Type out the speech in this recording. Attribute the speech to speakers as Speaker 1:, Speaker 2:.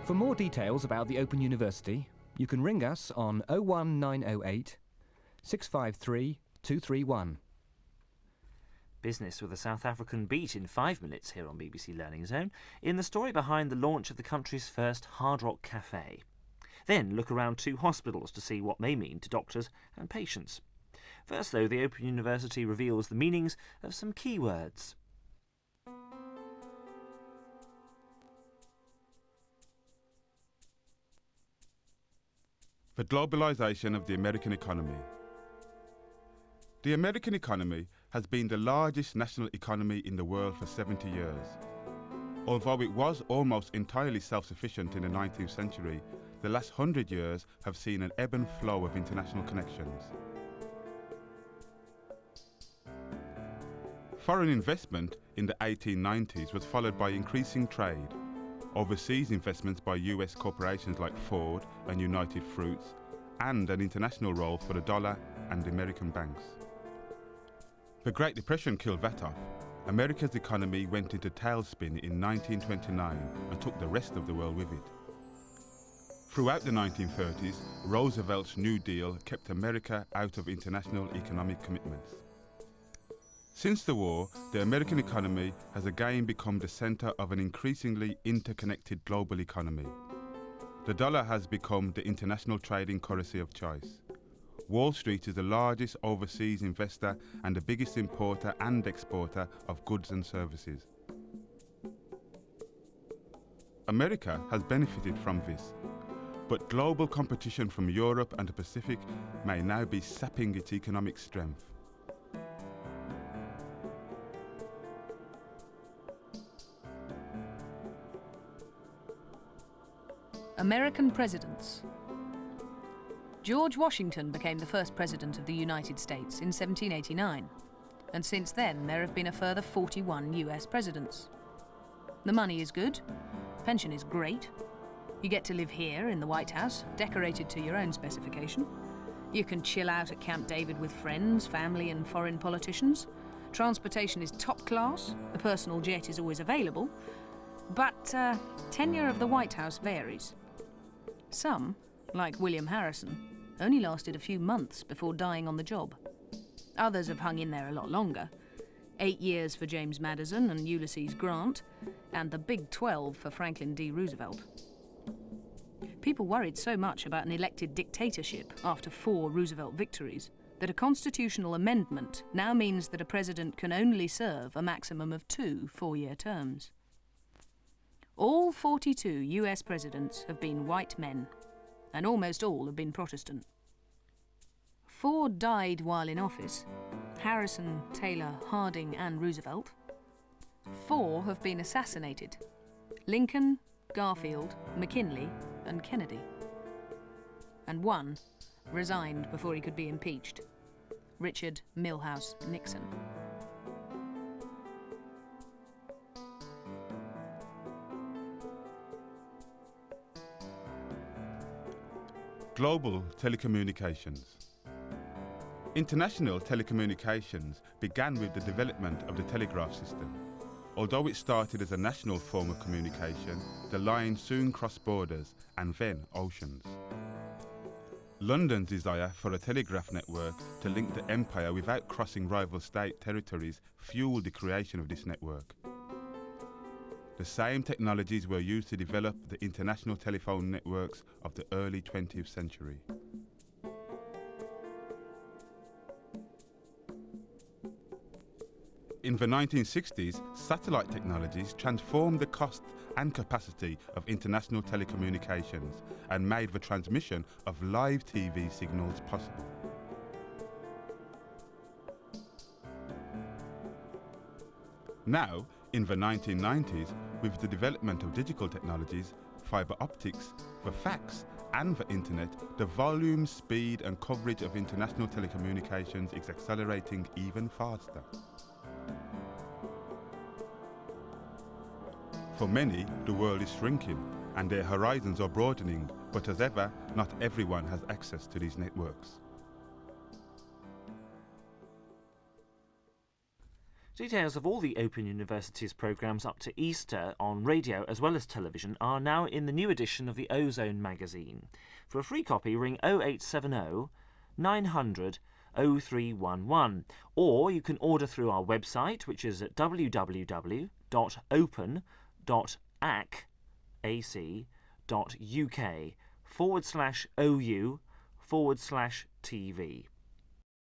Speaker 1: For more details about the Open University, you can ring us on 01908 653 231.
Speaker 2: Business with a South African beat in 5 minutes here on BBC Learning Zone, in the story behind the launch of the country's first Hard Rock Cafe. Then look around 2 hospitals to see what they mean to doctors and patients. First, though, the Open University reveals the meanings of some keywords.
Speaker 3: The globalisation of the American economy. The American economy has been the largest national economy in the world for 70 years. Although it was almost entirely self-sufficient in the 19th century, the last 100 years have seen an ebb and flow of international connections. Foreign investment in the 1890s was followed by increasing trade, overseas investments by US corporations like Ford and United Fruits, and an international role for the dollar and American banks. The Great Depression killed that off. America's economy went into tailspin in 1929 and took the rest of the world with it. Throughout the 1930s, Roosevelt's New Deal kept America out of international economic commitments. Since the war, the American economy has again become the centre of an increasingly interconnected global economy. The dollar has become the international trading currency of choice. Wall Street is the largest overseas investor and the biggest importer and exporter of goods and services. America has benefited from this, but global competition from Europe and the Pacific may now be sapping its economic strength.
Speaker 4: American presidents. George Washington became the first president of the United States in 1789, and since then there have been a further 41 US presidents. The money is good, pension is great, you get to live here in the White House, decorated to your own specification. You can chill out at Camp David with friends, family and foreign politicians. Transportation is top class, the personal jet is always available, but tenure of the White House varies. Some, like William Harrison, only lasted a few months before dying on the job. Others have hung in there a lot longer. 8 years for James Madison and Ulysses Grant, and the Big 12 for Franklin D. Roosevelt. People worried so much about an elected dictatorship after 4 Roosevelt victories that a constitutional amendment now means that a president can only serve a maximum of 2 4-year terms. All 42 US presidents have been white men, and almost all have been Protestant. 4 died while in office: Harrison, Taylor, Harding and Roosevelt. 4 have been assassinated: Lincoln, Garfield, McKinley and Kennedy. And 1 resigned before he could be impeached: Richard Milhous Nixon.
Speaker 3: Global telecommunications. International telecommunications began with the development of the telegraph system. Although it started as a national form of communication, the line soon crossed borders and then oceans. London's desire for a telegraph network to link the empire without crossing rival state territories fueled the creation of this network. The same technologies were used to develop the international telephone networks of the early 20th century. In the 1960s, satellite technologies transformed the cost and capacity of international telecommunications and made the transmission of live TV signals possible. Now, in the 1990s, with the development of digital technologies, fibre optics, the fax and the internet, the volume, speed and coverage of international telecommunications is accelerating even faster. For many, the world is shrinking and their horizons are broadening, but as ever, not everyone has access to these networks.
Speaker 2: Details of all the Open University's programmes up to Easter on radio as well as television are now in the new edition of the Ozone magazine. For a free copy, ring 0870 900 0311, or you can order through our website, which is at www.open.ac.uk/OU/TV.